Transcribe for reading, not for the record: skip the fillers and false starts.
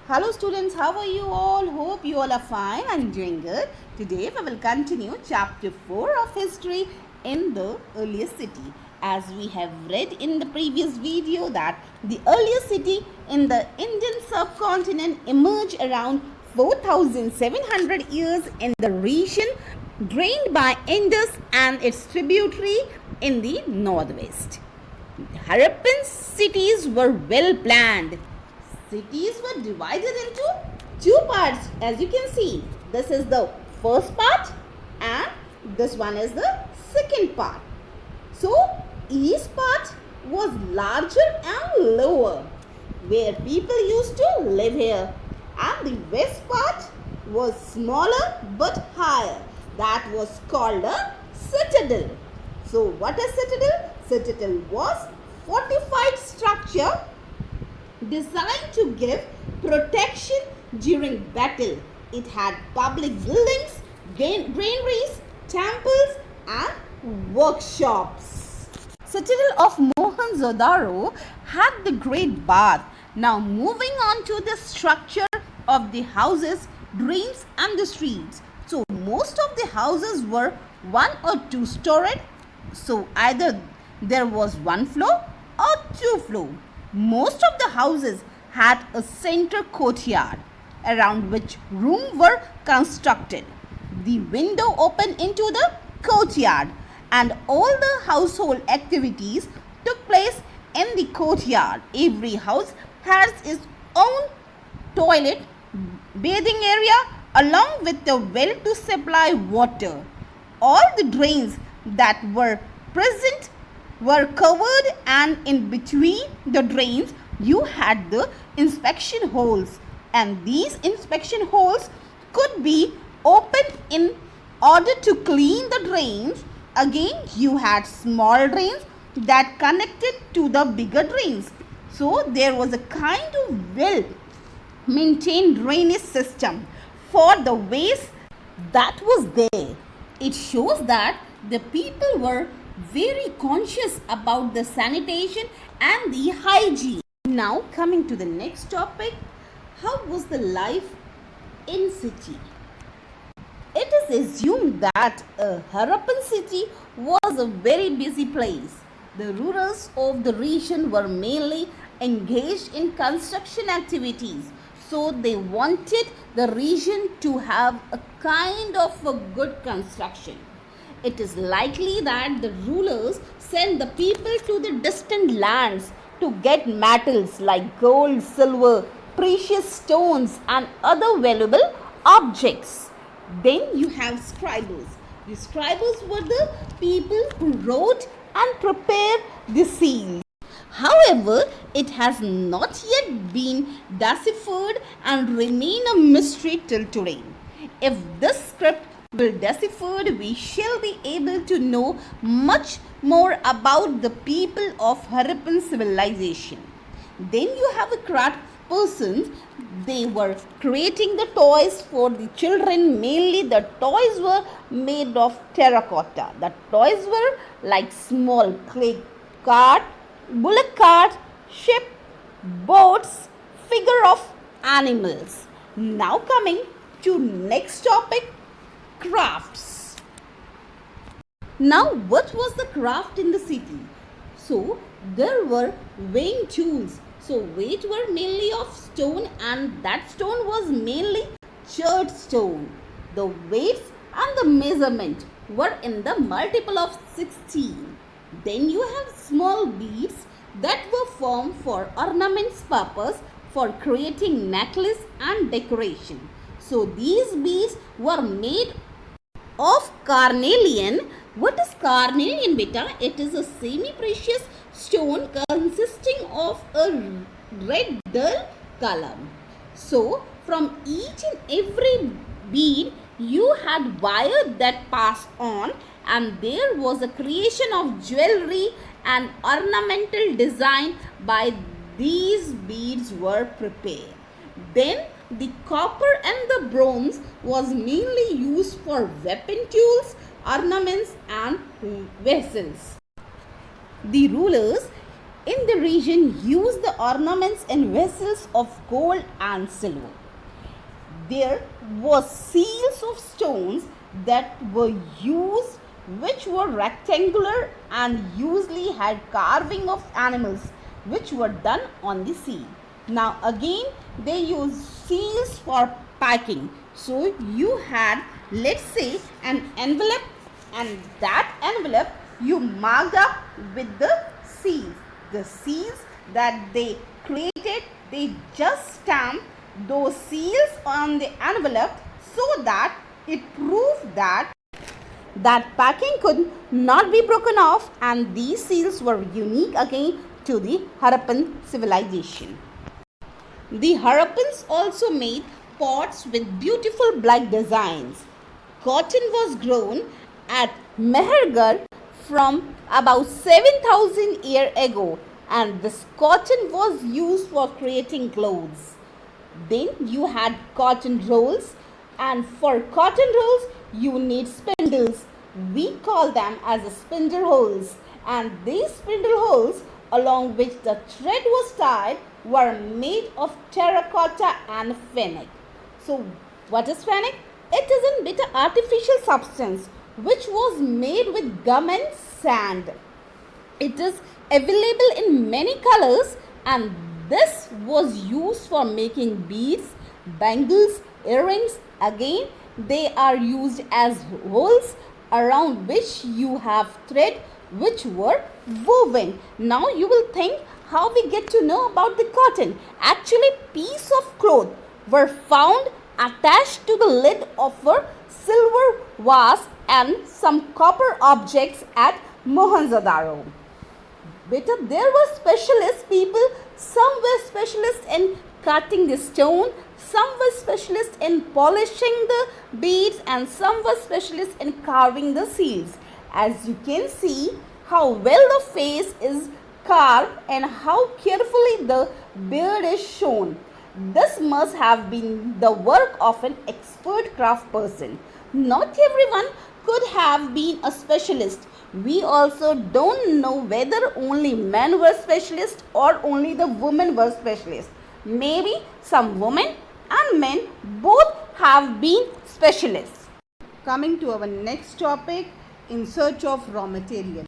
Hello students, how are you all? Hope you all are fine and doing good. Today we will continue chapter 4 of history in the earliest city. As we have read in the previous video that the earliest city in the Indian subcontinent emerged around 4700 years in the region drained by Indus and its tributary in the northwest. Harappan cities were well planned. Cities were divided into two parts, as you can see. This is the first part and this one is the second part. So east part was larger and lower, where people used to live here, and the west part was smaller but higher. That was called a citadel. So what is citadel? Citadel was fortified structure designed to give protection during battle. It had public buildings, granaries, temples and workshops. Citadel of Mohenjo-daro had the great bath. Now moving on to the structure of the houses, drains and the streets. So most of the houses were 1 or 2 storied. So either there was 1 floor or 2 floor. Most of the houses had a center courtyard around which rooms were constructed. The window opened into the courtyard and all the household activities took place in the courtyard. Every house has its own toilet, bathing area along with a well to supply water. All the drains that were present were covered, and in between the drains you had the inspection holes, and these inspection holes could be opened in order to clean the drains. Again you had small drains that connected to the bigger drains. So there was a kind of well maintained drainage system for the waste that was there. It shows that the people were very conscious about the sanitation and the hygiene. Now coming to the next topic, how was the life in city? It is assumed that Harappan city was a very busy place. The rulers of the region were mainly engaged in construction activities. So they wanted the region to have a kind of a good construction. It is likely that the rulers sent the people to the distant lands to get metals like gold, silver, precious stones and other valuable objects. Then you have scribers. The scribers were the people who wrote and prepared the seals. However, it has not yet been deciphered and remain a mystery till today. If this script will deciphered, we shall be able to know much more about the people of Harappan civilization. Then you have a craft persons. They were creating the toys for the children. Mainly the toys were made of terracotta. The toys were like small clay cart, bullock cart, ship, boats, figure of animals. Now coming to next topic, crafts. Now what was the craft in the city? So there were weighing tools. So weight were mainly of stone, and that stone was mainly church stone. The weights and the measurement were in the multiple of 16. Then you have small beads that were formed for ornaments purpose, for creating necklace and decoration. So these beads were made of carnelian. What is carnelian, beta? It is a semi-precious stone consisting of a red dull color. So from each and every bead you had wire that passed on, and there was a creation of jewelry and ornamental design by these beads were prepared. Then the copper and the bronze was mainly used for weapon tools, ornaments and vessels. The rulers in the region used the ornaments and vessels of gold and silver. There were seals of stones that were used, which were rectangular and usually had carving of animals which were done on the seal. Now again they used seals for packing. So you had, let's say, an envelope, and that envelope you marked up with the seals. The seals that they created, they just stamped those seals on the envelope so that it proved that packing could not be broken off, and these seals were unique again to the Harappan civilization. The Harappans also made pots with beautiful black designs. Cotton was grown at Mehergarh from about 7,000 years ago, and this cotton was used for creating clothes. Then you had cotton rolls, and for cotton rolls you need spindles. We call them as spindle holes, and these spindle holes along which the thread was tied were made of terracotta and fennec. So what is fennec? It is a bit artificial substance which was made with gum and sand. It is available in many colors, and this was used for making beads, bangles, earrings. Again, they are used as holes around which you have thread which were woven. Now you will think how we get to know about the cotton. Actually, piece of cloth were found attached to the lid of a silver vase and some copper objects at Mohenjo-daro. Better, there were specialist people. Some were specialists in cutting the stone, some were specialists in polishing the beads, and some were specialists in carving the seals. As you can see how well the face is carved and how carefully the beard is shown. This must have been the work of an expert craft person. Not everyone could have been a specialist. We also don't know whether only men were specialists or only the women were specialists. Maybe some women and men both have been specialists. Coming to our next topic, in search of raw material.